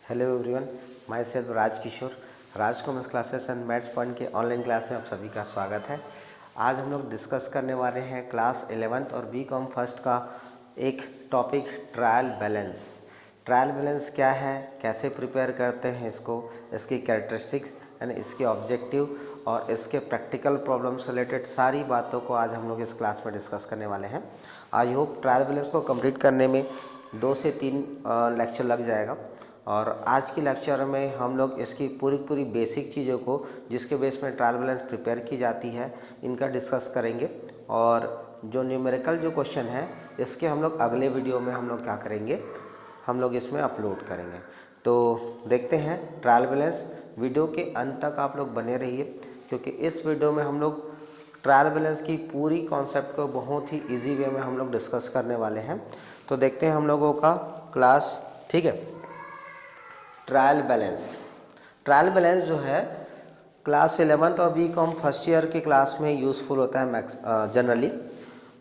Hello everyone, myself Raj Kishore. Raj commerce classes and maths point के online class में आप सभी का स्वागत है। आज हम लोग डिस्कस करने वाले हैं क्लास 11th और बीकॉम फर्स्ट का एक topic trial balance. Trial balance क्या है, कैसे प्रिपेयर करते हैं इसको, इसकी कैरेक्टरिस्टिक्स यानी इसके ऑब्जेक्टिव और इसके प्रैक्टिकल प्रॉब्लम से रिलेटेड सारी बातों को आज हम लोग इस क्लास में डिस्कस करने वाले हैं। आई होप ट्रायल बैलेंस को कंप्लीट करने में 2 से 3 लेक्चर लग जाएगा और आज की लेक्चर में हम लोग इसकी पूरी बेसिक चीज़ों को जिसके बेस में ट्रायल बैलेंस प्रिपेयर की जाती है इनका डिस्कस करेंगे। और जो न्यूमेरिकल जो क्वेश्चन है इसके हम लोग अगले वीडियो में हम लोग क्या करेंगे, हम लोग इसमें अपलोड करेंगे। तो देखते हैं ट्रायल बैलेंस। वीडियो के अंत तक आप लोग बने रहिए क्योंकि इस वीडियो में हम लोग ट्रायल बैलेंस की पूरी कॉन्सेप्ट को बहुत ही ईजी वे में हम लोग डिस्कस करने वाले हैं। तो देखते हैं हम लोगों का क्लास, ठीक है। ट्रायल बैलेंस जो है क्लास 11th और बीकॉम फर्स्ट ईयर के क्लास में यूज़फुल होता है मैक्स जनरली।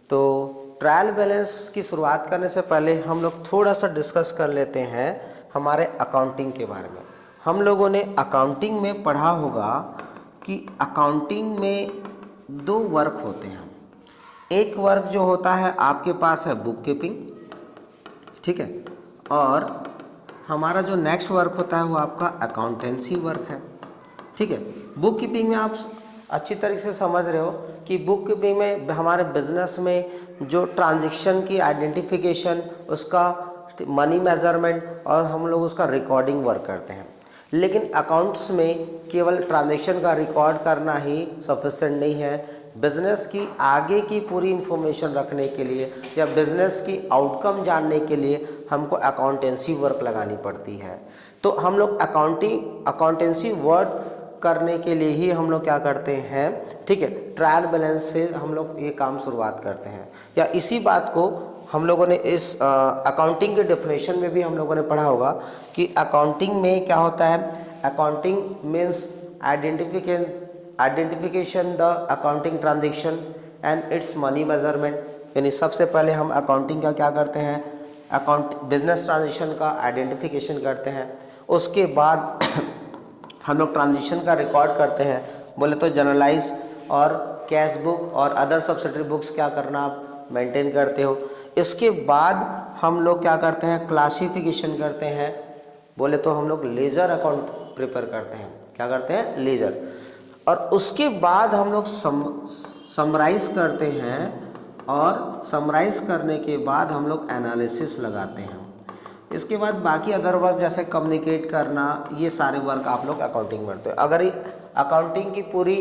तो ट्रायल बैलेंस की शुरुआत करने से पहले हम लोग थोड़ा सा डिस्कस कर लेते हैं हमारे अकाउंटिंग के बारे में। हम लोगों ने अकाउंटिंग में पढ़ा होगा कि अकाउंटिंग में 2 वर्क होते हैं। एक वर्क जो होता है आपके पास है बुक कीपिंग, ठीक है, और हमारा जो नेक्स्ट वर्क होता है वो आपका अकाउंटेंसी वर्क है, ठीक है। बुक कीपिंग में आप अच्छी तरीके से समझ रहे हो कि बुक कीपिंग में हमारे बिजनेस में जो ट्रांजैक्शन की आइडेंटिफिकेशन, उसका मनी मेजरमेंट और हम लोग उसका रिकॉर्डिंग वर्क करते हैं। लेकिन अकाउंट्स में केवल ट्रांजैक्शन का रिकॉर्ड करना ही सफिशिएंट नहीं है। बिजनेस की आगे की पूरी इंफॉर्मेशन रखने के लिए या बिजनेस की आउटकम जानने के लिए हमको अकाउंटेंसी वर्क लगानी पड़ती है। तो हम लोग अकाउंटेंसी वर्क करने के लिए ही हम लोग क्या करते हैं, ठीक है, ट्रायल बैलेंस से हम लोग ये काम शुरुआत करते हैं। या इसी बात को हम लोगों ने इस अकाउंटिंग के डेफिनेशन में भी हम लोगों ने पढ़ा होगा कि अकाउंटिंग में क्या होता है। Accounting means identification the accounting transaction and it's money measurement. यानी सबसे पहले हम अकाउंटिंग का क्या करते हैं, बिजनेस ट्रांजेक्शन का आइडेंटिफिकेशन करते हैं। उसके बाद हम लोग ट्रांजेक्शन का रिकॉर्ड करते हैं। बोले तो जनरलाइज और कैश बुक और अदर सब्सिडरी बुक्स क्या करना आप मेंटेन करते हो। इसके बाद हम लोग क्या करते हैं, क्लासिफिकेशन करते हैं। बोले तो हम लोग लेजर अकाउंट प्रिपेयर करते हैं। क्या करते हैं, लेजर। और उसके बाद हम लोग समराइज करते हैं और समराइज करने के बाद हम लोग एनालिसिस लगाते हैं। इसके बाद बाकी अदर वर्क जैसे कम्युनिकेट करना, ये सारे वर्क आप लोग अकाउंटिंग में करते हो। अगर अकाउंटिंग की पूरी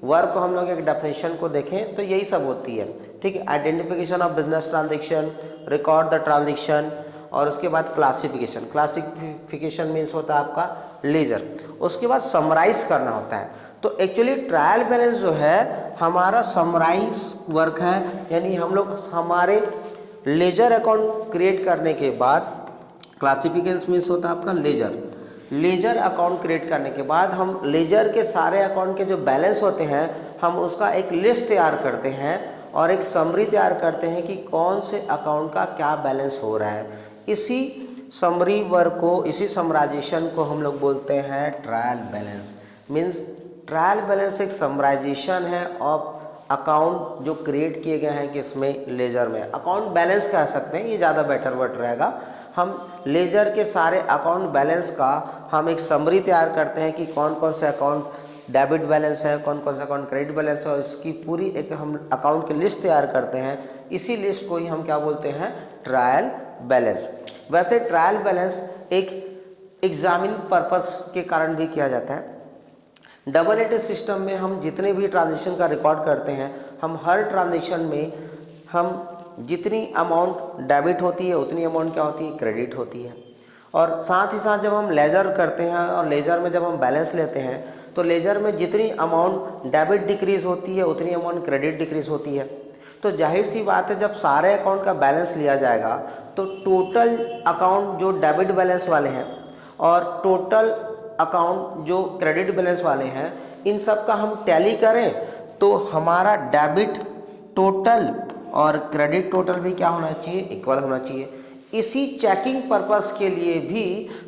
वर्क को हम लोग एक डेफिनेशन को देखें तो यही सब होती है, ठीक है। Identification of business transaction, record the transaction और उसके बाद क्लासिफिकेशन मीन्स होता है आपका लेजर। उसके बाद समराइज करना होता है। तो एक्चुअली ट्रायल बैलेंस जो है हमारा समराइज वर्क है। यानी हम लोग हमारे लेजर अकाउंट क्रिएट करने के बाद, क्लासिफिकेशन मीन्स होता है आपका लेजर अकाउंट क्रिएट करने के बाद हम लेजर के सारे अकाउंट के जो बैलेंस होते हैं हम उसका एक लिस्ट तैयार करते हैं और एक समरी तैयार करते हैं कि कौन से अकाउंट का क्या बैलेंस हो रहा है। इसी समरी वर्क को, इसी समराइजेशन को हम लोग बोलते हैं trial balance. Means trial balance एक समराइजेशन है ऑफ अकाउंट जो क्रिएट किए गए हैं किसमें, लेजर में। अकाउंट बैलेंस कह सकते हैं, ये ज़्यादा बेटर वर्ड रहेगा। हम लेजर के सारे अकाउंट बैलेंस का हम एक समरी तैयार करते हैं कि कौन कौन से अकाउंट डेबिट बैलेंस है, कौन कौन से अकाउंट क्रेडिट बैलेंस है, और इसकी पूरी एक हम अकाउंट की लिस्ट तैयार करते हैं। इसी लिस्ट को ही हम क्या बोलते हैं, ट्रायल बैलेंस। वैसे ट्रायल बैलेंस एक एग्जामिन पर्पस के कारण भी किया जाता है। डबल एंट्री सिस्टम में हम जितने भी ट्रांजेक्शन का रिकॉर्ड करते हैं, हम हर ट्रांजेक्शन में हम जितनी अमाउंट डेबिट होती है उतनी अमाउंट क्या होती है, क्रेडिट होती है। और साथ ही साथ जब हम लेजर करते हैं और लेजर में जब हम बैलेंस लेते हैं तो लेजर में जितनी अमाउंट डेबिट डिक्रीज होती है उतनी अमाउंट क्रेडिट डिक्रीज होती है। तो जाहिर सी बात है, जब सारे अकाउंट का बैलेंस लिया जाएगा तो टोटल अकाउंट जो डेबिट बैलेंस वाले हैं और टोटल अकाउंट जो क्रेडिट बैलेंस वाले हैं, इन सब का हम टैली करें तो हमारा डेबिट टोटल और क्रेडिट टोटल भी क्या होना चाहिए, इक्वल होना चाहिए। इसी चेकिंग पर्पस के लिए भी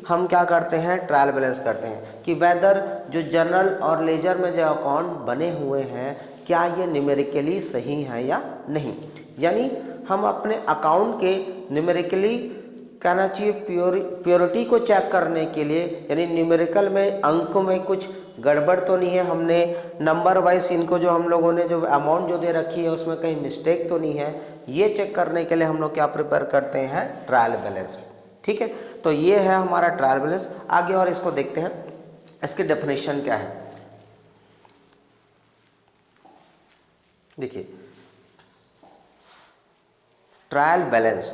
हम क्या करते हैं, ट्रायल बैलेंस करते हैं कि वेदर जो जनरल और लेजर में जो अकाउंट बने हुए हैं क्या ये न्यूमेरिकली सही है या नहीं। यानी हम अपने अकाउंट के न्यूमेरिकली कहना चाहिए प्योरिटी को चेक करने के लिए, यानी न्यूमेरिकल में अंकों में कुछ गड़बड़ तो नहीं है, हमने नंबर वाइज इनको जो हम लोगों ने जो अमाउंट जो दे रखी है उसमें कहीं मिस्टेक तो नहीं है, ये चेक करने के लिए हम लोग क्या प्रिपेयर करते हैं, ट्रायल बैलेंस। ठीक है, तो ये है हमारा ट्रायल बैलेंस। आगे और इसको देखते हैं, इसकी डेफिनेशन क्या है। देखिए trial balance,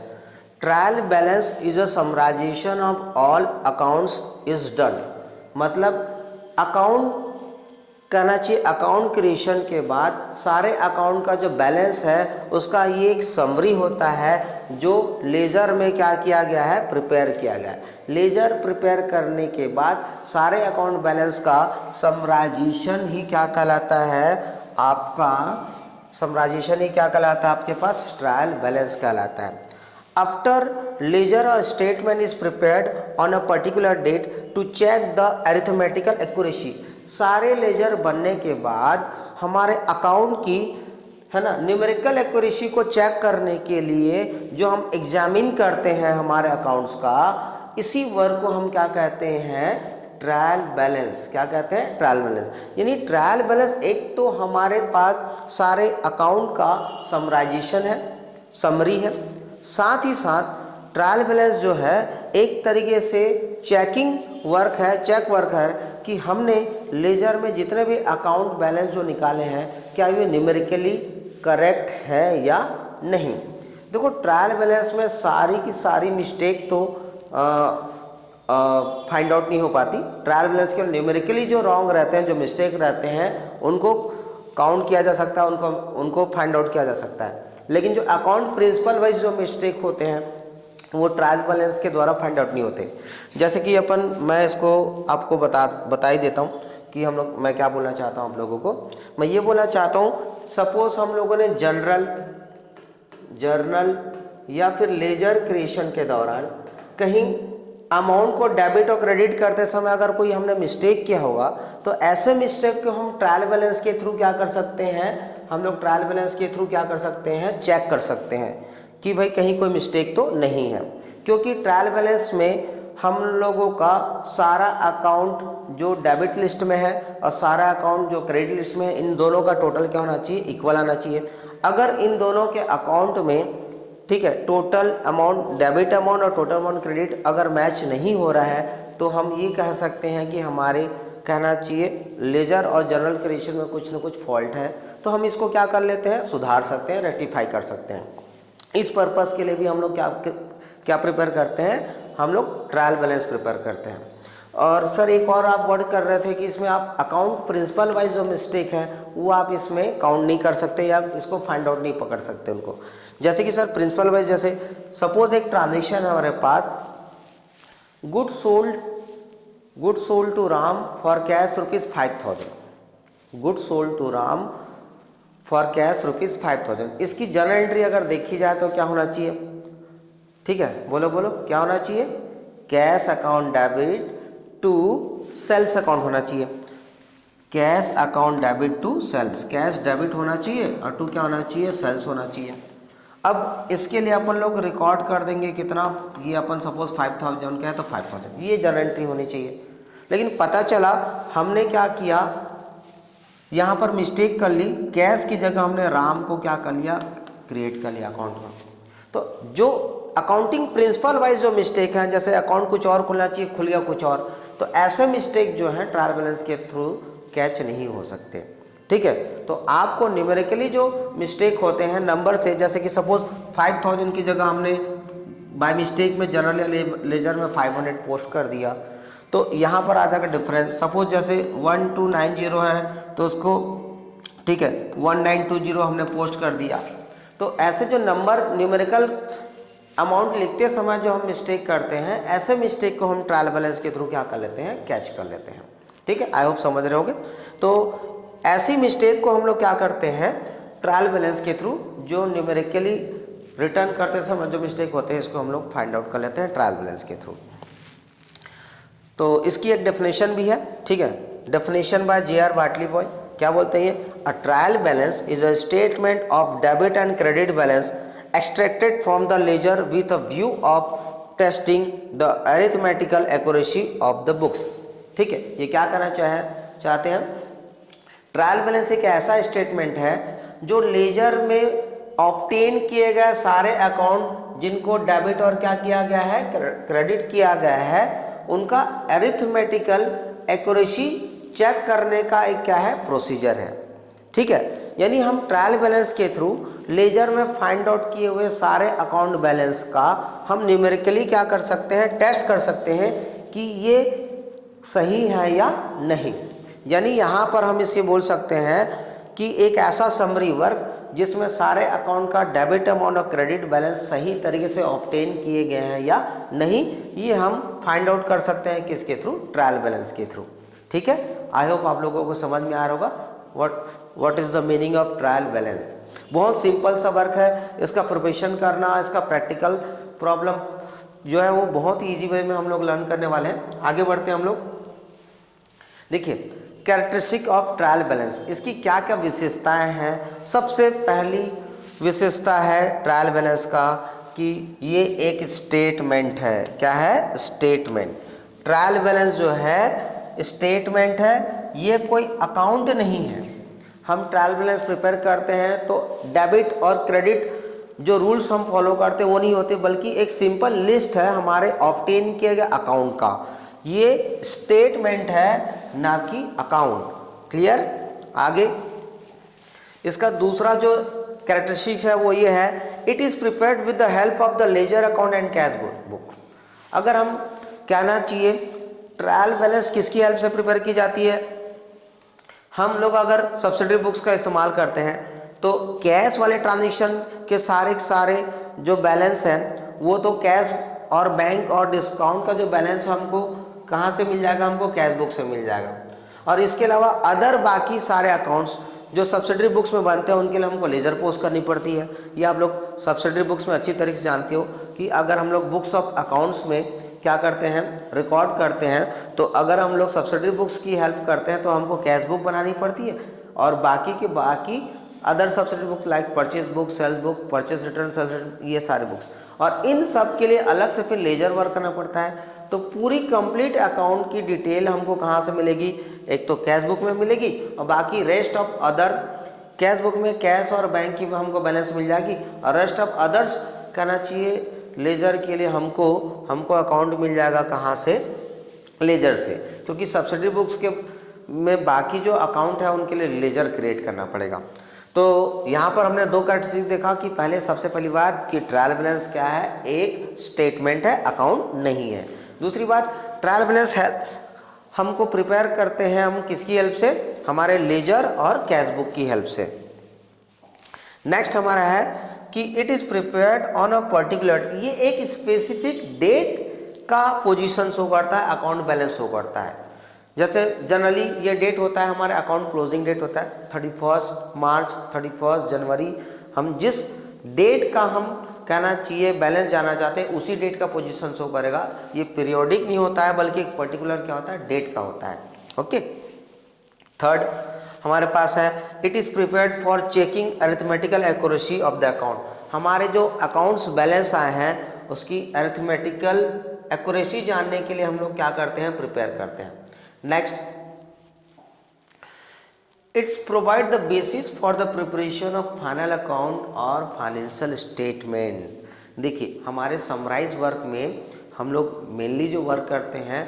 trial balance is a summarization of all accounts is done. मतलब अकाउंट कहना चाहिए अकाउंट क्रिएशन के बाद सारे अकाउंट का जो बैलेंस है उसका ये एक समरी होता है जो लेजर में क्या किया गया है, प्रिपेयर किया गया है। लेजर प्रिपेयर करने के बाद सारे अकाउंट बैलेंस का समराइजेशन ही क्या कहलाता है, आपका समराइजेशन ही क्या कहलाता है, आपके पास ट्रायल बैलेंस कहलाता है। आफ्टर लेजर और statement is prepared on a particular date to check the arithmetical accuracy. सारे लेजर बनने के बाद हमारे अकाउंट की है ना न्यूमेरिकल एक्यूरेसी को चेक करने के लिए जो हम एग्जामिन करते हैं हमारे अकाउंट्स का, इसी वर्क को हम क्या कहते हैं, ट्रायल बैलेंस। क्या कहते हैं, ट्रायल बैलेंस। यानी ट्रायल बैलेंस एक तो हमारे पास सारे अकाउंट का समराइजेशन है, समरी है, साथ ही साथ ट्रायल बैलेंस जो है एक तरीके से चेकिंग वर्क है, चेक वर्क है कि हमने लेजर में जितने भी अकाउंट बैलेंस जो निकाले हैं क्या ये न्यूमेरिकली करेक्ट है या नहीं। देखो ट्रायल बैलेंस में सारी की सारी मिस्टेक तो फाइंड आउट नहीं हो पाती। ट्रायल बैलेंस के न्यूमेरिकली जो रॉन्ग रहते हैं, जो मिस्टेक रहते हैं, उनको काउंट किया जा सकता है, उनको फाइंड आउट किया जा सकता है। लेकिन जो अकाउंट प्रिंसिपल वाइज जो मिस्टेक होते हैं वो ट्रायल बैलेंस के द्वारा फाइंड आउट नहीं होते। जैसे कि मैं इसको आपको बता ही देता हूँ कि मैं क्या बोलना चाहता हूँ आप लोगों को। मैं ये बोलना चाहता हूँ, सपोज हम लोगों ने जर्नल या फिर लेजर क्रिएशन के दौरान कहीं अमाउंट को डेबिट और क्रेडिट करते समय अगर कोई हमने मिस्टेक किया होगा तो ऐसे मिस्टेक को हम ट्रायल बैलेंस के थ्रू क्या कर सकते हैं, हम लोग ट्रायल बैलेंस के थ्रू क्या कर सकते हैं, चेक कर सकते हैं कि भाई कहीं कोई मिस्टेक तो नहीं है। क्योंकि ट्रायल बैलेंस में हम लोगों का सारा अकाउंट जो डेबिट लिस्ट में है और सारा अकाउंट जो क्रेडिट लिस्ट में है, इन दोनों का टोटल क्या होना चाहिए, इक्वल आना चाहिए। अगर इन दोनों के अकाउंट में ठीक है टोटल अमाउंट, डेबिट अमाउंट और टोटल अमाउंट क्रेडिट अगर मैच नहीं हो रहा है तो हम ये कह सकते हैं कि हमारे कहना चाहिए लेजर और जनरल क्रिएशन में कुछ ना कुछ फॉल्ट है। तो हम इसको क्या कर लेते हैं, सुधार सकते हैं, रेक्टिफाई कर सकते हैं। इस पर्पस के लिए भी हम लोग क्या प्रिपेयर करते हैं, हम लोग ट्रायल बैलेंस प्रिपेयर करते हैं। और सर एक और आप वर्ड कर रहे थे कि इसमें आप अकाउंट प्रिंसिपल वाइज जो मिस्टेक है वो आप इसमें काउंट नहीं कर सकते या इसको फाइंड आउट नहीं पकड़ सकते उनको। जैसे कि सर प्रिंसिपल वाइज, जैसे सपोज एक ट्रांजेक्शन है हमारे पास, good sold to Ram for cash ₹5,000, good sold to Ram for cash ₹5,000। इसकी जर्नल एंट्री अगर देखी जाए तो क्या होना चाहिए, ठीक है बोलो क्या होना चाहिए, cash account debit to sales account होना चाहिए, cash account debit to sales, cash debit होना चाहिए और टू क्या होना चाहिए, सेल्स होना चाहिए। अब इसके लिए अपन लोग रिकॉर्ड कर देंगे कितना, ये अपन सपोज 5,000 का है तो 5,000 ये जर्नल एंट्री होनी चाहिए। लेकिन पता चला हमने क्या किया, यहाँ पर मिस्टेक कर ली, कैश की जगह हमने राम को क्या कर लिया, क्रिएट कर लिया अकाउंट में। तो जो अकाउंटिंग प्रिंसिपल वाइज जो मिस्टेक है, जैसे अकाउंट कुछ और खुलना चाहिए, खुल गया कुछ और, तो ऐसे मिस्टेक जो है ट्रायल बैलेंस के थ्रू कैच नहीं हो सकते। ठीक है, तो आपको न्यूमेरिकली जो मिस्टेक होते हैं नंबर से, जैसे कि सपोज 5,000 की जगह हमने बाय मिस्टेक में जनरल या लेजर में 500 पोस्ट कर दिया, तो यहाँ पर आ जाएगा डिफरेंस। सपोज जैसे 1290 है तो उसको ठीक है 1920 हमने पोस्ट कर दिया। तो ऐसे जो नंबर न्यूमेरिकल अमाउंट लिखते समय जो हम मिस्टेक करते हैं, ऐसे मिस्टेक को हम ट्रायल बैलेंस के थ्रू क्या कर लेते हैं, कैच कर लेते हैं। ठीक है, आई होप समझ रहे होगे। तो ऐसी मिस्टेक को हम लोग क्या करते हैं, ट्रायल बैलेंस के थ्रू जो न्यूमेरिकली रिटर्न करते समय जो मिस्टेक होते हैं इसको हम लोग फाइंड आउट कर लेते हैं ट्रायल बैलेंस के थ्रू। तो इसकी एक डेफिनेशन भी है, ठीक है, definition bye J.R. Bartley boy क्या बोलते हैं, a trial balance is a statement of debit and credit balance extracted from the ledger with a view of testing the arithmetical accuracy of the books. ठीक है, ये क्या करना चाहते हैं, ट्रायल बैलेंस एक ऐसा स्टेटमेंट है जो लेजर में ऑब्टेन किए गए सारे अकाउंट जिनको डेबिट और क्या किया गया है, क्रेडिट किया गया है, उनका अरिथमेटिकल एक्यूरेसी चेक करने का एक क्या है, प्रोसीजर है। ठीक है, यानी हम ट्रायल बैलेंस के थ्रू लेजर में फाइंड आउट किए हुए सारे अकाउंट बैलेंस का हम न्यूमेरिकली क्या कर सकते हैं, टेस्ट कर सकते हैं कि ये सही है या नहीं। यानी यहाँ पर हम इसे बोल सकते हैं कि एक ऐसा समरी वर्क जिसमें सारे अकाउंट का डेबिट अमाउंट और क्रेडिट बैलेंस सही तरीके से ऑब्टेन किए गए हैं या नहीं, ये हम फाइंड आउट कर सकते हैं किसके थ्रू, ट्रायल बैलेंस के थ्रू। ठीक है, आई होप आप लोगों को समझ में आ रहा होगा what is the meaning of trial balance. बहुत सिंपल सा वर्क है, इसका प्रिपरेशन करना, इसका प्रैक्टिकल प्रॉब्लम जो है वो बहुत ही ईजी वे में हम लोग लर्न करने वाले हैं। आगे बढ़ते हैं हम लोग। देखिए, कैरेक्टरिस्टिक ऑफ ट्रायल बैलेंस, इसकी क्या क्या विशेषताएं हैं। सबसे पहली विशेषता है ट्रायल बैलेंस का कि ये एक स्टेटमेंट है। क्या है, स्टेटमेंट। ट्रायल बैलेंस जो है स्टेटमेंट है, ये कोई अकाउंट नहीं है। हम ट्रायल बैलेंस प्रिपेयर करते हैं तो डेबिट और क्रेडिट जो रूल्स हम फॉलो करते हैं वो नहीं होते, बल्कि एक सिंपल लिस्ट है हमारे ऑब्टेन किए गए अकाउंट का। ये स्टेटमेंट है, ना कि अकाउंट। क्लियर। आगे इसका दूसरा जो कैरेक्टरिस्टिक है वो ये है, it is prepared with the help of the ledger account and cash book. अगर हम कहना चाहिए ट्रायल बैलेंस किसकी हेल्प से प्रिपेयर की जाती है, हम लोग अगर सब्सिडरी बुक्स का इस्तेमाल करते हैं तो कैश वाले ट्रांजेक्शन के सारे जो बैलेंस हैं वो तो कैश और बैंक और डिस्काउंट का जो बैलेंस हमको कहाँ से मिल जाएगा, हमको कैश बुक से मिल जाएगा। और इसके अलावा अदर बाकी सारे अकाउंट्स जो सब्सिडरी बुक्स में बनते हैं उनके लिए हमको लेजर पोस्ट करनी पड़ती है। ये आप लोग सब्सिडरी बुक्स में अच्छी तरीके से जानते हो कि अगर हम लोग बुक्स ऑफ अकाउंट्स में क्या करते हैं, रिकॉर्ड करते हैं, तो अगर हम लोग सब्सिडरी बुक्स की हेल्प करते हैं तो हमको कैश बुक बनानी पड़ती है, और बाकी other subsidiary book like purchase book, sales book, purchase return, sales return, ये सारे बुक्स, और इन सब के लिए अलग से फिर लेजर वर्क करना पड़ता है। तो पूरी कंप्लीट अकाउंट की डिटेल हमको कहाँ से मिलेगी, एक तो कैश बुक में मिलेगी और बाकी rest of other, cash book में कैश और बैंक की हमको बैलेंस मिल जाएगी, और रेस्ट ऑफ अदर्स कहना चाहिए लेजर के लिए हमको अकाउंट मिल जाएगा कहाँ से, लेजर से, क्योंकि सब्सिडरी बुक्स के में बाकी जो अकाउंट है उनके लिए लेजर क्रिएट करना पड़ेगा। तो यहाँ पर हमने दो कैरेक्टरिस्टिक देखा कि पहले सबसे पहली बात कि ट्रायल बैलेंस क्या है, एक स्टेटमेंट है, अकाउंट नहीं है। दूसरी बात, ट्रायल बैलेंस है हमको प्रिपेयर करते हैं हम किसकी हेल्प से, हमारे लेजर और कैश बुक की हेल्प से। नेक्स्ट हमारा है कि it is prepared on a particular, ये एक स्पेसिफिक डेट का पोजीशन शो करता है, अकाउंट बैलेंस शो करता है। जैसे जनरली ये डेट होता है हमारे अकाउंट क्लोजिंग डेट होता है 31 मार्च, 31 जनवरी। हम जिस डेट का हम कहना चाहिए बैलेंस जाना चाहते हैं उसी डेट का पोजीशन शो करेगा। ये पीरियोडिक नहीं होता है बल्कि एक पर्टिकुलर क्या होता है, डेट का होता है। ओके। थर्ड हमारे पास है it is prepared for checking arithmetical accuracy of the account. हमारे जो अकाउंट्स बैलेंस आए हैं उसकी अरिथमेटिकल एक्यूरेसी जानने के लिए हम लोग क्या करते हैं, प्रिपेयर करते हैं। Next, it's provide the basis for the preparation of final account और फाइनेंशियल स्टेटमेंट। देखिए हमारे समराइज वर्क में हम लोग मेनली जो वर्क करते हैं,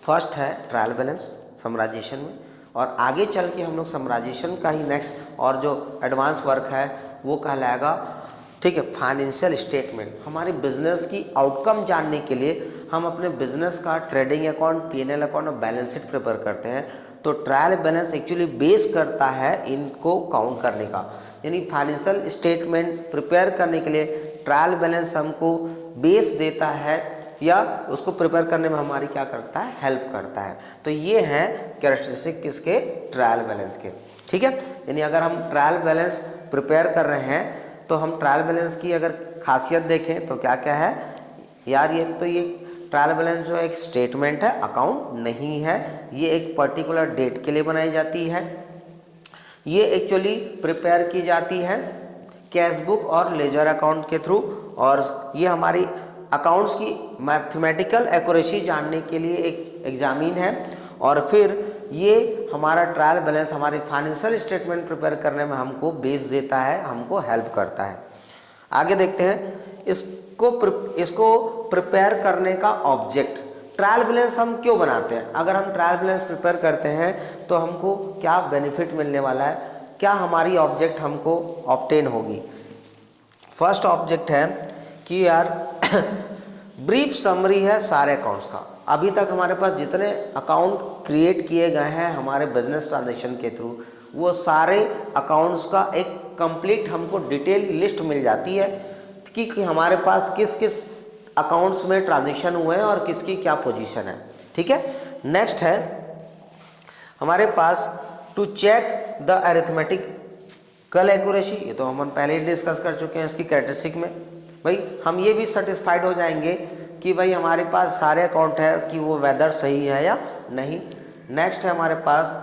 फर्स्ट है ट्रायल बैलेंस समराइजेशन में, और आगे चल के हम लोग समराइजेशन का ही नेक्स्ट और जो एडवांस वर्क है वो कहलाएगा, ठीक है, फाइनेंशियल स्टेटमेंट। हमारे बिजनेस की आउटकम जानने के लिए हम अपने बिजनेस का ट्रेडिंग अकाउंट, पीएनएल अकाउंट और बैलेंस शीट प्रिपेयर करते हैं। तो ट्रायल बैलेंस एक्चुअली बेस करता है इनको काउंट करने का, यानी फाइनेंशियल स्टेटमेंट प्रिपेयर करने के लिए ट्रायल बैलेंस हमको बेस देता है या उसको प्रिपेयर करने में हमारी क्या करता है, हेल्प करता है। तो ये हैं कैरेक्टरिस्टिक किसके, ट्रायल बैलेंस के। ठीक है, यानी अगर हम ट्रायल बैलेंस प्रिपेयर कर रहे हैं तो हम ट्रायल बैलेंस की अगर खासियत देखें तो क्या क्या है यार, ये ट्रायल बैलेंस जो एक स्टेटमेंट है, अकाउंट नहीं है, ये एक पर्टिकुलर डेट के लिए बनाई जाती है। ये एक्चुअली प्रिपेयर की जाती है कैश बुक और लेजर अकाउंट के थ्रू, और ये हमारी अकाउंट्स की मैथमेटिकल एक्यूरेसी जानने के लिए एक एग्जामिन है, और फिर ये हमारा ट्रायल बैलेंस हमारी फाइनेंशियल स्टेटमेंट प्रिपेयर करने में हमको बेस देता है, हमको हेल्प करता है। आगे देखते हैं इसको प्रिपेयर करने का ऑब्जेक्ट। ट्रायल बैलेंस हम क्यों बनाते हैं? अगर हम ट्रायल बैलेंस प्रिपेयर करते हैं तो हमको क्या बेनिफिट मिलने वाला है, क्या हमारी ऑब्जेक्ट हमको ऑब्टेन होगी। फर्स्ट ऑब्जेक्ट है कि यार ब्रीफ समरी है सारे अकाउंट्स का। अभी तक हमारे पास जितने अकाउंट क्रिएट किए गए हैं हमारे बिजनेस ट्रांजैक्शन के थ्रू, वो सारे अकाउंट्स का एक कंप्लीट हमको डिटेल लिस्ट मिल जाती है कि हमारे पास किस किस अकाउंट्स में ट्रांजैक्शन हुए हैं और किसकी क्या पोजीशन है। ठीक है, नेक्स्ट है हमारे पास to check the arithmetical accuracy. ये तो हम पहले ही डिस्कस कर चुके हैं इसकी कैरेक्टरिस्टिक में। भाई हम ये भी सेटिस्फाइड हो जाएंगे कि भाई हमारे पास सारे अकाउंट है कि वो वेदर सही है या नहीं। नेक्स्ट है हमारे पास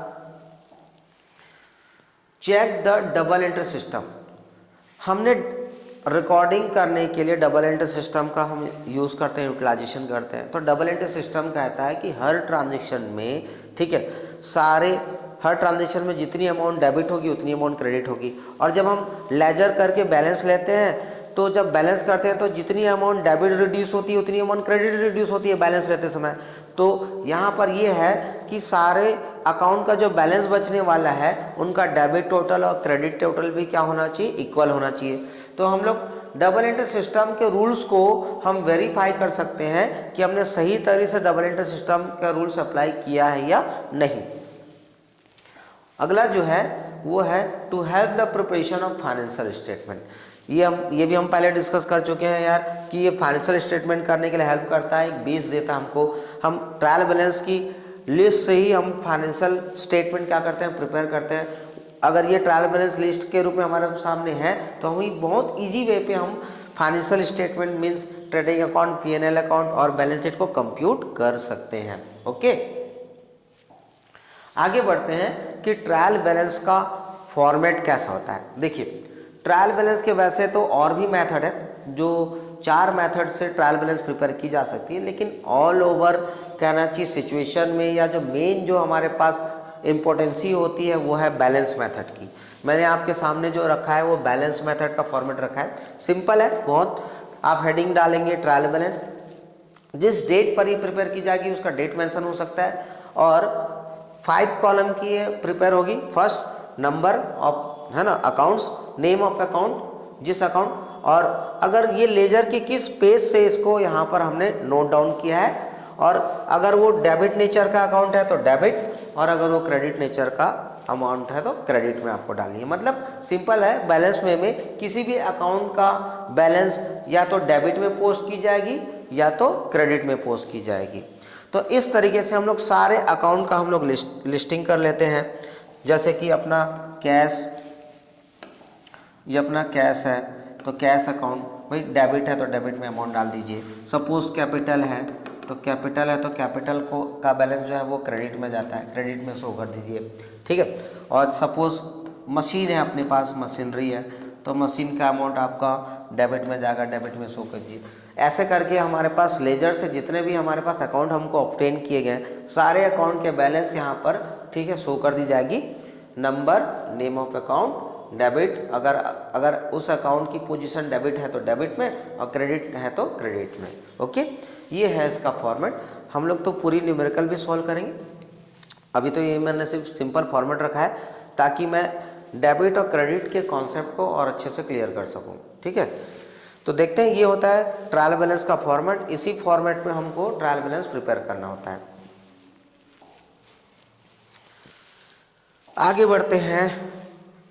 check the double entry system. हमने रिकॉर्डिंग करने के लिए डबल एंट्री सिस्टम का हम यूज़ करते हैं, यूटिलाइजेशन करते हैं। तो डबल एंट्री सिस्टम कहता है कि हर ट्रांजेक्शन में, ठीक है, हर ट्रांजेक्शन में जितनी अमाउंट डेबिट होगी उतनी अमाउंट क्रेडिट होगी। और जब हम लेजर करके बैलेंस लेते हैं तो जब बैलेंस करते हैं तो जितनी अमाउंट डेबिट रिड्यूस होती है उतनी अमाउंट क्रेडिट रिड्यूस होती है बैलेंस लेते समय। तो यहाँ पर ये है कि सारे अकाउंट का जो बैलेंस बचने वाला है उनका डेबिट टोटल और क्रेडिट टोटल भी क्या होना चाहिए, इक्वल होना चाहिए। तो हम लोग डबल एंट्री सिस्टम के रूल्स को हम वेरीफाई कर सकते हैं कि हमने सही तरीके से डबल एंट्री सिस्टम का रूल्स अप्लाई किया है या नहीं। अगला जो है वो है to help the preparation of financial statement. ये भी हम पहले डिस्कस कर चुके हैं यार कि ये फाइनेंशियल स्टेटमेंट करने के लिए हेल्प करता है, एक बेस देता है हमको। हम ट्रायल बैलेंस की लिस्ट से ही हम फाइनेंशियल स्टेटमेंट क्या करते हैं, प्रिपेयर करते हैं। अगर ये ट्रायल बैलेंस लिस्ट के रूप में हमारे सामने है तो हम बहुत ईजी वे पे हम financial statement means trading account, P&L account और बैलेंस शीट को कंप्यूट कर सकते हैं। ओके, आगे बढ़ते हैं कि ट्रायल बैलेंस का फॉर्मेट कैसा होता है। देखिए ट्रायल बैलेंस के वैसे तो और भी मेथड है, जो 4 मेथड से ट्रायल बैलेंस प्रिपेयर की जा सकती है, लेकिन ऑल ओवर कहना चाहिए सिचुएशन में या जो मेन जो हमारे पास इम्पोर्टेंसी होती है वो है बैलेंस मेथड की। मैंने आपके सामने जो रखा है वो बैलेंस मेथड का फॉर्मेट रखा है, सिंपल है बहुत। आप हेडिंग डालेंगे ट्रायल बैलेंस, जिस डेट पर ही प्रिपेयर की जाएगी उसका डेट मेंशन हो सकता है, और 5 कॉलम की ये प्रिपेयर होगी। फर्स्ट नंबर ऑफ है ना अकाउंट्स, नेम ऑफ अकाउंट, जिस अकाउंट, और अगर ये लेजर की किस पेज से इसको यहाँ पर हमने नोट डाउन किया है, और अगर वो डेबिट नेचर का अकाउंट है तो डेबिट, और अगर वो क्रेडिट नेचर का अमाउंट है तो क्रेडिट में आपको डालनी है। मतलब सिंपल है, बैलेंस में किसी भी अकाउंट का बैलेंस या तो डेबिट में पोस्ट की जाएगी या तो क्रेडिट में पोस्ट की जाएगी। तो इस तरीके से हम लोग सारे अकाउंट का हम लोग लिस्टिंग कर लेते हैं। जैसे कि अपना कैश, ये अपना कैश है तो कैश अकाउंट, भाई डेबिट है तो डेबिट में अमाउंट डाल दीजिए। सपोज कैपिटल है तो कैपिटल को का बैलेंस जो है वो क्रेडिट में जाता है, क्रेडिट में शो कर दीजिए, ठीक है। और सपोज मशीन है अपने पास, मशीनरी है तो मशीन का अमाउंट आपका डेबिट में जाएगा, डेबिट में शो कर दीजिए। ऐसे करके हमारे पास लेजर से जितने भी हमारे पास अकाउंट हमको ऑब्टेन किए गए सारे अकाउंट के बैलेंस यहाँ पर, ठीक है, शो कर दी जाएगी। Number, name of account, debit, अगर उस अकाउंट की पोजीशन डेबिट है तो डेबिट में और क्रेडिट है तो क्रेडिट में। ओके, ये है इसका फॉर्मेट। हम लोग तो पूरी न्यूमेरिकल भी सॉल्व करेंगे, अभी तो ये मैंने सिर्फ सिंपल फॉर्मेट रखा है ताकि मैं डेबिट और क्रेडिट के कॉन्सेप्ट को और अच्छे से क्लियर कर सकूं, ठीक है। तो देखते हैं, ये होता है ट्रायल बैलेंस का फॉर्मेट। इसी फॉर्मेट में हमको ट्रायल बैलेंस प्रिपेयर करना होता है। आगे बढ़ते हैं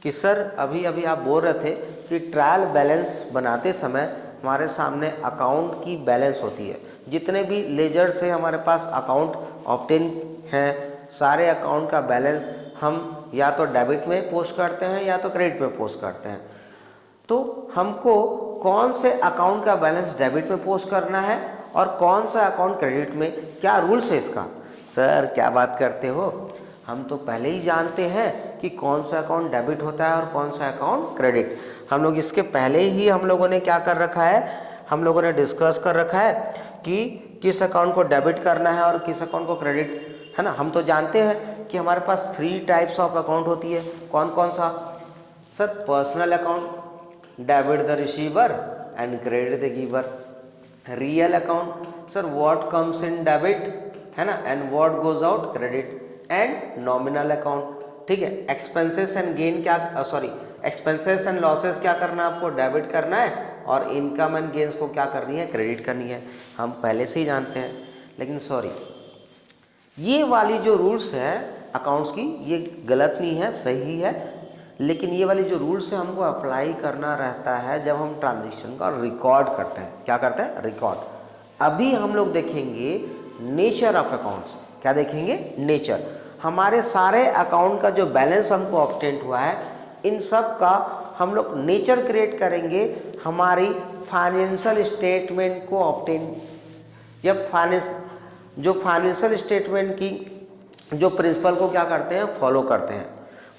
कि सर अभी आप बोल रहे थे कि ट्रायल बैलेंस बनाते समय हमारे सामने अकाउंट की बैलेंस होती है। जितने भी लेजर से हमारे पास अकाउंट ऑब्टेन हैं सारे अकाउंट का बैलेंस हम या तो डेबिट में पोस्ट करते हैं या तो क्रेडिट में पोस्ट करते हैं। तो हमको कौन से अकाउंट का बैलेंस डेबिट में पोस्ट करना है और कौन सा अकाउंट क्रेडिट में, क्या रूल्स है इसका। सर क्या बात करते हो, हम तो पहले ही जानते हैं कि कौन सा अकाउंट डेबिट होता है और कौन सा अकाउंट क्रेडिट। हम लोग इसके पहले ही हम लोगों ने क्या कर रखा है, हम लोगों ने डिस्कस कर रखा है कि किस अकाउंट को डेबिट करना है और किस अकाउंट को क्रेडिट, है ना। हम तो जानते हैं कि हमारे पास 3 टाइप्स ऑफ अकाउंट होती है। कौन कौन सा sir, personal account, debit the receiver and credit the giver. Real account, sir what comes in debit, है ना, and what goes out credit. And nominal account, ठीक है। एक्सपेंसेस एंड गेन क्या, एक्सपेंसेस एंड लॉसेस क्या करना है आपको, debit करना है, और इनकम एंड गेन्स को क्या करनी है, क्रेडिट करनी है। हम पहले से ही जानते हैं, लेकिन सॉरी ये वाली जो रूल्स है अकाउंट्स की, ये गलत नहीं है, सही है, लेकिन ये वाली जो रूल्स है हमको अप्लाई करना रहता है जब हम ट्रांजेक्शन का रिकॉर्ड करते हैं। क्या करते हैं, रिकॉर्ड। अभी हम लोग देखेंगे नेचर ऑफ अकाउंट्स। क्या देखेंगे, नेचर। हमारे सारे अकाउंट का जो बैलेंस हमको ऑब्टेन हुआ है, इन सब का हम लोग नेचर क्रिएट करेंगे हमारी फाइनेंशियल स्टेटमेंट को ऑब्टेन, जब फाइनेंशियल स्टेटमेंट की जो प्रिंसिपल को क्या करते हैं, फॉलो करते हैं।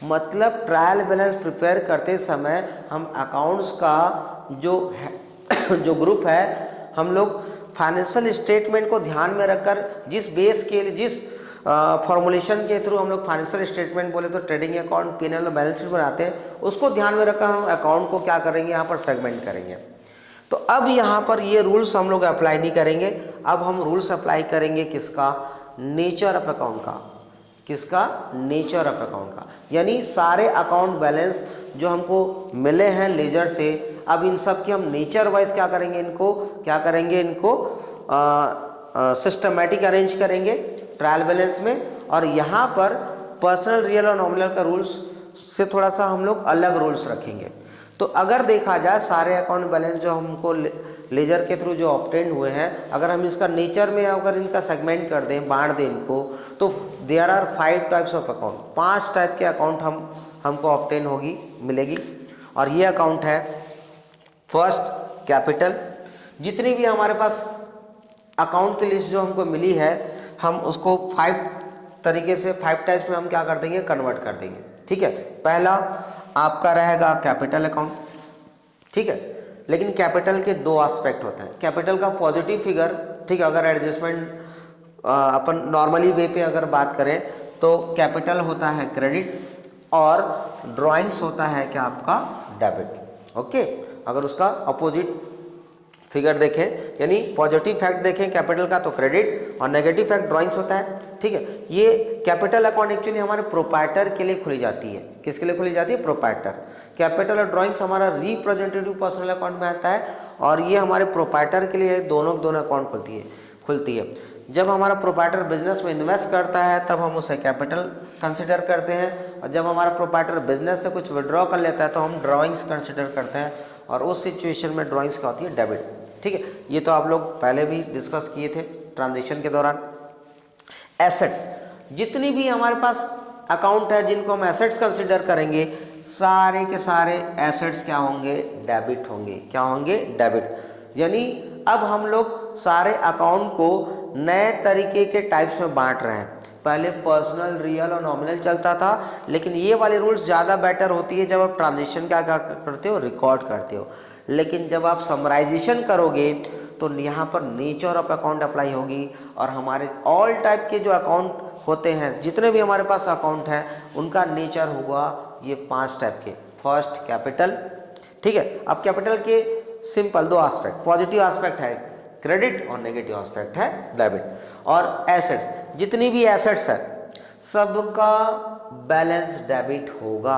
मतलब ट्रायल बैलेंस प्रिपेयर करते समय हम अकाउंट्स का जो ग्रुप है, हम लोग फाइनेंशियल स्टेटमेंट को ध्यान में रखकर जिस बेस के लिए, जिस फॉर्मुलेशन के थ्रू हम लोग फाइनेंशियल स्टेटमेंट बोले तो ट्रेडिंग अकाउंट, P&L और बैलेंस शीट बनाते हैं, उसको ध्यान में रखकर हम अकाउंट को क्या करेंगे, यहाँ पर सेगमेंट करेंगे। तो अब यहाँ पर ये रूल्स हम लोग अप्लाई नहीं करेंगे, अब हम रूल्स अप्लाई करेंगे किसका, नेचर ऑफ अकाउंट का। किसका, नेचर ऑफ अकाउंट का। यानी सारे अकाउंट बैलेंस जो हमको मिले हैं लेजर से, अब इन सब की हम नेचर वाइज क्या करेंगे, इनको सिस्टमेटिक अरेंज करेंगे ट्रायल बैलेंस में। और यहाँ पर पर्सनल, रियल और नॉमिनल का रूल्स से थोड़ा सा हम लोग अलग रूल्स रखेंगे। तो अगर देखा जाए सारे अकाउंट बैलेंस जो हमको लेजर के थ्रू जो ऑब्टेन हुए हैं, अगर हम इसका नेचर में अगर इनका सेगमेंट कर दें, बांट दें इनको, तो there are 5 types of account. 5 type के अकाउंट हमको ऑब्टेन मिलेगी। और ये अकाउंट है फर्स्ट कैपिटल। जितनी भी हमारे पास अकाउंट की लिस्ट जो हमको मिली है, हम उसको 5 तरीके से 5 टाइप्स में हम क्या कर देंगे, कन्वर्ट कर देंगे। ठीक है, पहला आपका रहेगा कैपिटल अकाउंट। ठीक है, लेकिन कैपिटल के 2 एस्पेक्ट होते हैं। कैपिटल का पॉजिटिव फिगर, ठीक है, अगर एडजस्टमेंट अपन नॉर्मली वे पे अगर बात करें तो कैपिटल होता है क्रेडिट और ड्राइंग्स होता है क्या आपका, डेबिट। ओके, अगर उसका अपोजिट फिगर देखें, यानी पॉजिटिव फैक्ट देखें कैपिटल का तो क्रेडिट, और नेगेटिव फैक्ट ड्राइंग्स होता है। ठीक है, ये कैपिटल अकाउंट एक्चुअली हमारे प्रोप्राइटर के लिए खुली जाती है। किसके लिए खुली जाती है, प्रोप्राइटर। कैपिटल और ड्राइंग्स हमारा रिप्रेजेंटेटिव पर्सनल अकाउंट में आता है, और ये हमारे प्रोप्राइटर के लिए दोनों अकाउंट खुलती है। जब हमारा प्रोप्राइटर बिजनेस में इन्वेस्ट करता है तब हम उसे कैपिटल कंसिडर करते हैं, और जब हमारा प्रोप्राइटर बिजनेस से कुछ विड्रॉ कर लेता है तो हम ड्राइंग्स कंसिडर करते हैं, और उस सिचुएशन में ड्राइंग्स क्या होती है, डेबिट। ठीक है, ये तो आप लोग पहले भी डिस्कस किए थे ट्रांजेक्शन के दौरान। एसेट्स, जितनी भी हमारे पास अकाउंट है जिनको हम एसेट्स कंसिडर करेंगे, सारे के सारे एसेट्स क्या होंगे, डेबिट होंगे। क्या होंगे, डेबिट। यानी अब हम लोग सारे अकाउंट को नए तरीके के टाइप्स में बांट रहे हैं। पहले पर्सनल, रियल और नॉमिनल चलता था, लेकिन ये वाले रूल्स ज़्यादा बेटर होती है जब आप ट्रांजेक्शन क्या करते हो, रिकॉर्ड करते हो। लेकिन जब आप समराइजेशन करोगे तो यहाँ पर नेचर ऑफ अकाउंट अप्लाई होगी, और हमारे ऑल टाइप के जो अकाउंट होते हैं, जितने भी हमारे पास अकाउंट हैं, उनका नेचर होगा ये 5 टाइप के। First capital. ठीक है, अब कैपिटल के सिंपल 2 एस्पेक्ट, पॉजिटिव एस्पेक्ट है क्रेडिट और नेगेटिव एस्पेक्ट है डेबिट। और एसेट्स, जितनी भी एसेट्स है सबका बैलेंस डेबिट होगा।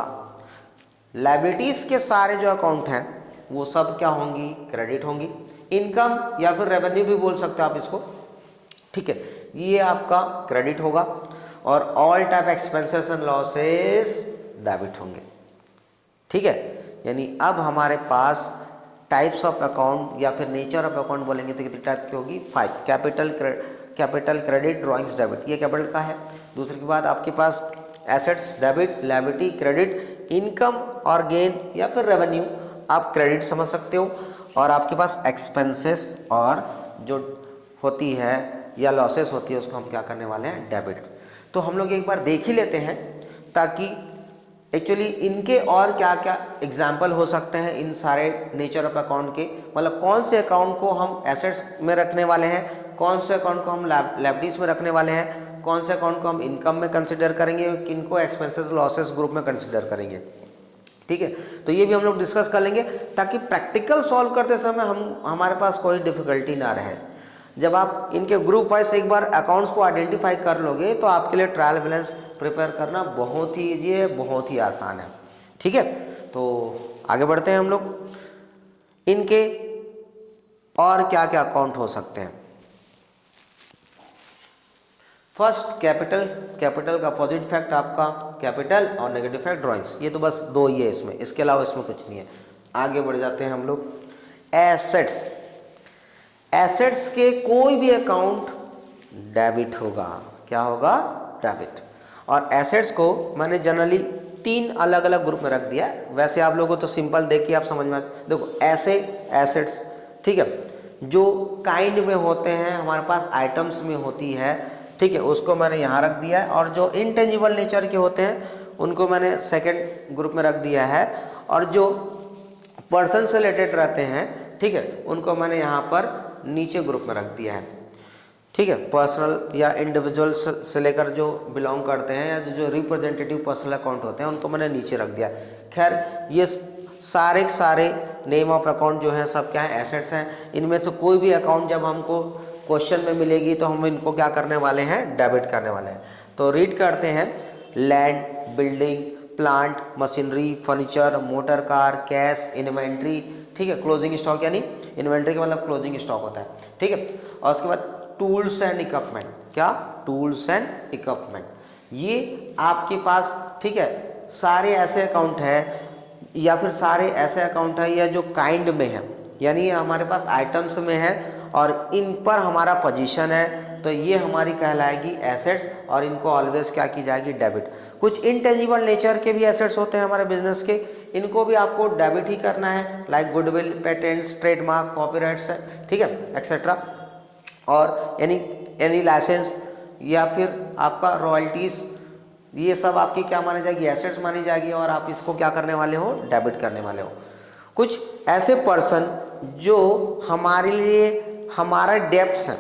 लायबिलिटीज के सारे जो अकाउंट हैं वो सब क्या होंगी, क्रेडिट होंगी। इनकम या फिर रेवेन्यू भी बोल सकते हो आप इसको। ठीक है, ये आपका क्रेडिट होगा, और all type expenses and losses debit होंगे। ठीक है, यानी अब हमारे पास टाइप्स ऑफ अकाउंट या फिर नेचर ऑफ अकाउंट बोलेंगे तो कितनी टाइप की होगी, 5। कैपिटल, क्रेडिट, ड्राइंग्स, डेबिट, ये कैपिटल का है। दूसरे के बाद आपके पास assets, debit, liability, credit, income और गेन या फिर रेवेन्यू, आप क्रेडिट समझ सकते हो, और आपके पास एक्सपेंसेस और जो होती है या लॉसेस होती है उसको हम क्या करने वाले हैं, डेबिट। तो हम लोग एक बार देख ही लेते हैं ताकि एक्चुअली इनके और क्या क्या एग्जाम्पल हो सकते हैं इन सारे नेचर ऑफ अकाउंट के, मतलब कौन से अकाउंट को हम एसेट्स में रखने वाले हैं, कौन से अकाउंट को हम लायबिलिटीज में रखने वाले हैं, कौन से अकाउंट को हम इनकम में कंसिडर करेंगे, किनको एक्सपेंसेस लॉसेस ग्रुप में कंसिडर करेंगे। ठीक है, तो ये भी हम लोग डिस्कस कर लेंगे ताकि प्रैक्टिकल सॉल्व करते समय हमारे पास कोई डिफिकल्टी ना रहे। जब आप इनके ग्रुप वाइज एक बार अकाउंट्स को आइडेंटिफाई कर लोगे तो आपके लिए ट्रायल बैलेंस प्रिपेयर करना बहुत ही ईजी है, बहुत ही आसान है। ठीक है, तो आगे बढ़ते हैं हम लोग। इनके और क्या क्या अकाउंट हो सकते हैं। फर्स्ट कैपिटल, कैपिटल का पॉजिटिव फैक्ट आपका कैपिटल और नेगेटिव फैक्ट ड्राइंग्स, ये तो बस दो ही है इसमें, इसके अलावा इसमें कुछ नहीं है। आगे बढ़ जाते हैं हम लोग। एसेट्स, एसेट्स के कोई भी अकाउंट डेबिट होगा, क्या होगा, डेबिट। और एसेट्स को मैंने जनरली 3 अलग अलग ग्रुप में रख दिया है। वैसे आप लोगों को तो सिंपल देख के आप समझ में, देखो ऐसे एसेट्स, ठीक है, जो काइंड में होते हैं, हमारे पास आइटम्स में होती है, ठीक है, उसको मैंने यहाँ रख दिया है। और जो इनटेंजिबल नेचर के होते हैं उनको मैंने सेकेंड ग्रुप में रख दिया है। और जो पर्सन से रिलेटेड रहते हैं, ठीक है, उनको मैंने यहाँ पर नीचे ग्रुप में रख दिया है। ठीक है, पर्सनल या इंडिविजुअल से लेकर जो बिलोंग करते हैं या जो रिप्रेजेंटेटिव पर्सनल अकाउंट होते हैं उनको मैंने नीचे रख दिया। खैर ये सारे के सारे नेम ऑफ अकाउंट जो है सब क्या है, एसेट्स हैं। इनमें से कोई भी अकाउंट जब हमको क्वेश्चन में मिलेगी तो हम इनको क्या करने वाले हैं, डेबिट करने वाले हैं। तो रीड करते हैं। Land, building, plant, machinery, furniture, motor car, cash, inventory, ठीक है, क्लोजिंग स्टॉक, यानी इन्वेंट्री का मतलब क्लोजिंग स्टॉक होता है। ठीक है, और उसके बाद टूल्स एंड इक्विपमेंट, क्या, टूल्स एंड इक्विपमेंट, ये आपके पास, ठीक है, सारे ऐसे अकाउंट है या फिर सारे ऐसे अकाउंट है या जो काइंड में है, यानी ये हमारे पास आइटम्स में है और इन पर हमारा पोजीशन है, तो ये हमारी कहलाएगी एसेट्स और इनको ऑलवेज क्या की जाएगी, डेबिट। कुछ इनटेंजिबल नेचर के भी एसेट्स होते हैं हमारे बिजनेस के, इनको भी आपको डेबिट ही करना है, like goodwill, patents, trademark, copyrights, ठीक है, एक्सेट्रा। और एनी लाइसेंस या फिर आपका रॉयल्टीज़, ये सब आपकी क्या मानी जाएगी, एसेट्स मानी जाएगी और आप इसको क्या करने वाले हो, डेबिट करने वाले हो। कुछ ऐसे पर्सन जो हमारे लिए हमारा डेब्ट्स हैं,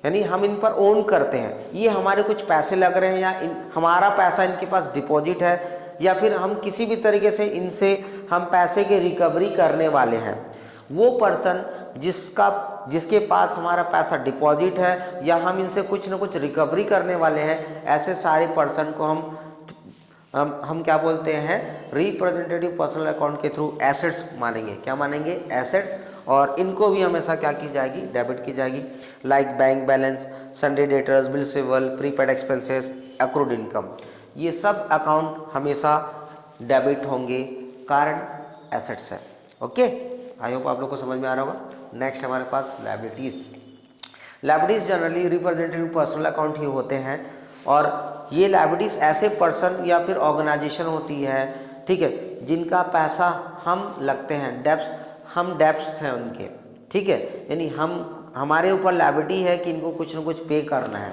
यानी हम इन पर ओन करते हैं, ये हमारे कुछ पैसे लग रहे हैं या हमारा पैसा इनके पास डिपॉजिट है या फिर हम किसी भी तरीके से इनसे हम पैसे की रिकवरी करने वाले हैं, वो पर्सन जिसके पास हमारा पैसा डिपॉजिट है या हम इनसे कुछ ना कुछ रिकवरी करने वाले हैं, ऐसे सारे पर्सन को हम क्या बोलते हैं, रिप्रेजेंटेटिव पर्सनल अकाउंट के थ्रू एसेट्स मानेंगे। क्या मानेंगे, एसेट्स। और इनको भी हमेशा क्या की जाएगी, डेबिट की जाएगी, like bank balance, sundry debtors, bill receivable, prepaid expenses, accrued income, ये सब अकाउंट हमेशा डेबिट होंगे, कारण एसेट्स है। ओके, आई होप आप लोग को समझ में आ रहा होगा। नेक्स्ट हमारे पास liabilities. Liabilities generally representative personal account ही होते हैं और ये लायबिलिटीज़ ऐसे पर्सन या फिर ऑर्गेनाइजेशन होती है, ठीक है, जिनका पैसा हम लगते हैं, हम डेब्ट्स हैं उनके, ठीक है, यानी हमारे ऊपर लायबिलिटी है कि इनको कुछ ना कुछ पे करना है।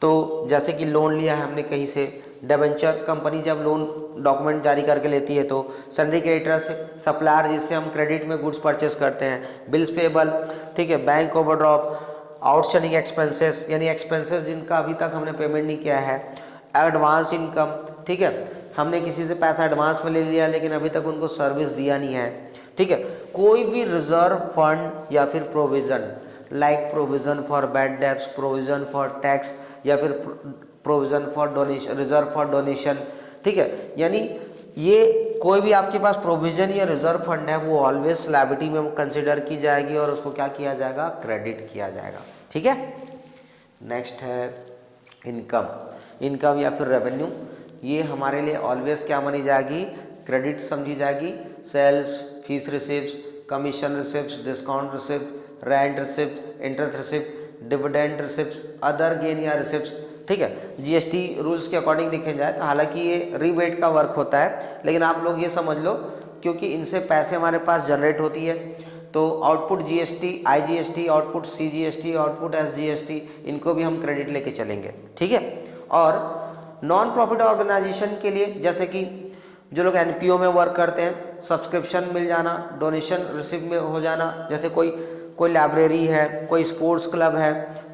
तो जैसे कि लोन लिया है हमने कहीं से, डिबेंचर कंपनी जब लोन डॉक्यूमेंट जारी करके लेती है तो सन्डे क्रेडिटर से, सप्लायर जिससे हम क्रेडिट में गुड्स परचेस करते हैं, बिल्स पेबल, ठीक है, बैंक ओवरड्राफ्ट, आउटस्टैंडिंग एक्सपेंसेस यानी एक्सपेंसेस जिनका अभी तक हमने पेमेंट नहीं किया है, एडवांस इनकम, ठीक है, हमने किसी से पैसा एडवांस में ले लिया लेकिन अभी तक उनको सर्विस दिया नहीं है, ठीक है, कोई भी रिजर्व फंड या फिर provision, like provision for bad debts, provision for tax या फिर provision for donation, reserve for donation, ठीक है, यानी ये कोई भी आपके पास प्रोविज़न या रिजर्व फंड है वो ऑलवेज लायबिलिटी में कंसिडर की जाएगी और उसको क्या किया जाएगा, क्रेडिट किया जाएगा। ठीक है, नेक्स्ट है इनकम। इनकम या फिर रेवेन्यू, ये हमारे लिए ऑलवेज क्या मानी जाएगी, क्रेडिट समझी जाएगी। Sales, fees receipts, commission receipts, discount receipt, rent receipt, interest receipt, dividend receipts, other gain या रिसिप्ट्स, ठीक है, जीएसटी रूल्स के अकॉर्डिंग देखे जाए तो हालांकि ये रीबेट का वर्क होता है, लेकिन आप लोग ये समझ लो क्योंकि इनसे पैसे हमारे पास जनरेट होती है। तो output GST, IGST, output CGST, output SGST, इनको भी हम क्रेडिट लेके चलेंगे, ठीक है। और नॉन प्रॉफिट ऑर्गेनाइजेशन के लिए, जैसे कि जो लोग एनपीओ में वर्क करते हैं, सब्सक्रिप्शन मिल जाना, डोनेशन रिसीव में हो जाना, जैसे कोई लाइब्रेरी है, कोई स्पोर्ट्स क्लब है,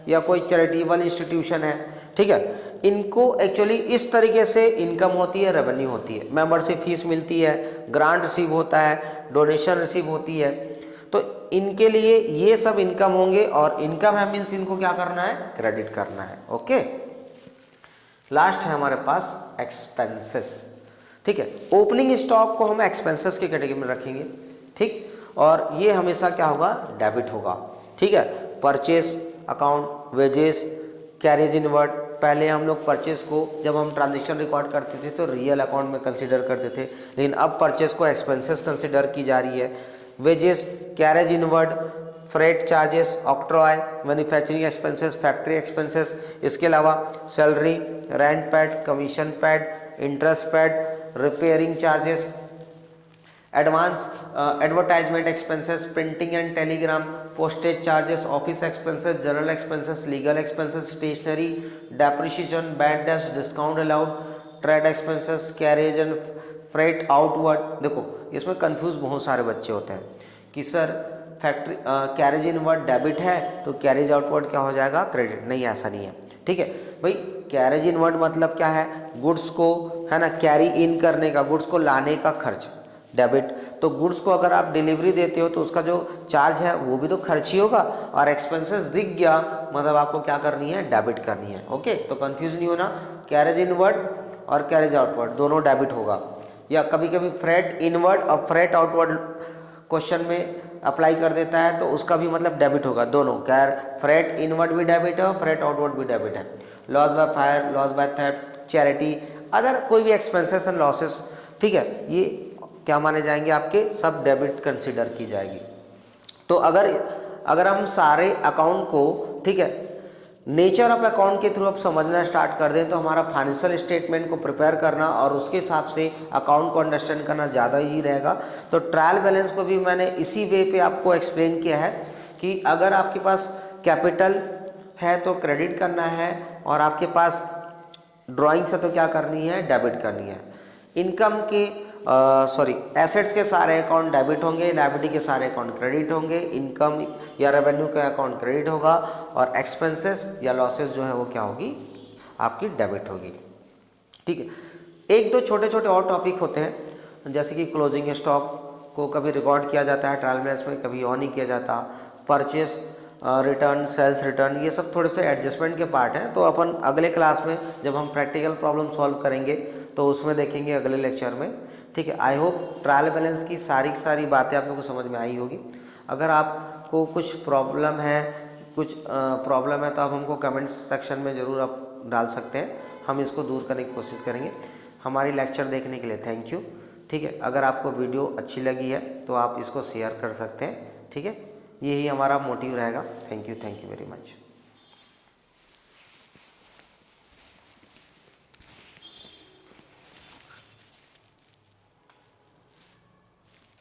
या कोई चैरिटेबल इंस्टीट्यूशन है, ठीक है, इनको एक्चुअली इस तरीके से इनकम होती है, रेवेन्यू होती है। मेंबरशिप फीस मिलती है, ग्रांट रिसीव होता है, डोनेशन रिसीव होती है, तो इनके लिए ये सब इनकम होंगे। और इनकम है मीन्स इनको क्या करना है, क्रेडिट करना है, ओके। लास्ट है हमारे पास एक्सपेंसेस, ठीक है। ओपनिंग स्टॉक को हम एक्सपेंसेस की कैटेगरी में रखेंगे, ठीक, और ये हमेशा क्या होगा, डेबिट होगा, ठीक है। Purchase account, wages, carriage inward, पहले हम लोग परचेस को जब हम ट्रांजेक्शन रिकॉर्ड करते थे तो रियल अकाउंट में कंसीडर करते थे, लेकिन अब परचेस को एक्सपेंसेस कंसीडर की जा रही है। Wages, carriage inward, freight charges, octroi, manufacturing expenses, factory expenses, इसके अलावा salary, rent paid, commission paid, interest paid, repairing charges, advance advertisement expenses, printing and telegram, postage charges, office expenses, general expenses, legal expenses, stationery, depreciation, bad debts, discount allowed, trade expenses, carriage and freight outward. देखो इसमें confuse बहुत सारे बच्चे होते हैं कि sir factory carriage inward debit है तो कैरेज आउटवर्ड क्या हो जाएगा, क्रेडिट। नहीं, ऐसा नहीं है, ठीक है भाई। कैरेज इनवर्ड मतलब क्या है, गुड्स को, है ना, कैरी इन करने का, गुड्स को लाने का खर्च, डेबिट। तो गुड्स को अगर आप डिलीवरी देते हो तो उसका जो चार्ज है वो भी तो खर्च ही होगा, और एक्सपेंसेस दिख गया मतलब आपको क्या करनी है, डेबिट करनी है, ओके। तो कंफ्यूज नहीं होना, कैरेज इनवर्ड और कैरेज आउटवर्ड दोनों डेबिट होगा। या कभी कभी फ्रेट इनवर्ड और फ्रेट आउटवर्ड क्वेश्चन में अप्लाई कर देता है तो उसका भी मतलब डेबिट होगा, दोनों। फ्रेट इनवर्ड भी डेबिट है और फ्रेट आउटवर्ड भी डेबिट है। Loss by fire, loss by theft, charity, other कोई भी एक्सपेंसेस एंड लॉसेस, ठीक है, ये क्या माने जाएंगे, आपके सब डेबिट कंसिडर की जाएगी। तो अगर हम सारे अकाउंट को, ठीक है, नेचर ऑफ अकाउंट के थ्रू अब समझना स्टार्ट कर दें तो हमारा फाइनेंशियल स्टेटमेंट को प्रिपेयर करना और उसके हिसाब से अकाउंट को अंडरस्टैंड करना ज़्यादा ईजी रहेगा। तो ट्रायल बैलेंस को भी मैंने इसी वे पे आपको एक्सप्लेन किया है कि अगर आपके पास कैपिटल है तो क्रेडिट करना है, और आपके पास ड्राइंग्स है तो क्या करनी है, डेबिट करनी है। इनकम के एसेट्स के सारे अकाउंट डेबिट होंगे, लायबिलिटी के सारे अकाउंट क्रेडिट होंगे, इनकम या रेवेन्यू का अकाउंट क्रेडिट होगा, और एक्सपेंसेस या लॉसेस जो है वो क्या होगी, आपकी डेबिट होगी, ठीक है। एक दो छोटे छोटे और टॉपिक होते हैं, जैसे कि क्लोजिंग स्टॉक को कभी रिकॉर्ड किया जाता है ट्रायल बैलेंस में, कभी और नहीं किया जाता। परचेस रिटर्न, सेल्स रिटर्न, ये सब थोड़े से एडजस्टमेंट के पार्ट हैं। तो अपन अगले क्लास में जब हम प्रैक्टिकल प्रॉब्लम सॉल्व करेंगे तो उसमें देखेंगे अगले लेक्चर में, ठीक है। आई होप ट्रायल बैलेंस की सारी बातें आप लोगों को समझ में आई होगी। अगर आपको कुछ प्रॉब्लम है तो आप हमको कमेंट सेक्शन में ज़रूर आप डाल सकते हैं, हम इसको दूर करने की कोशिश करेंगे। हमारी लेक्चर देखने के लिए थैंक यू, ठीक है। अगर आपको वीडियो अच्छी लगी है तो आप इसको शेयर कर सकते हैं, ठीक है। यही हमारा मोटिव रहेगा। Thank you very much.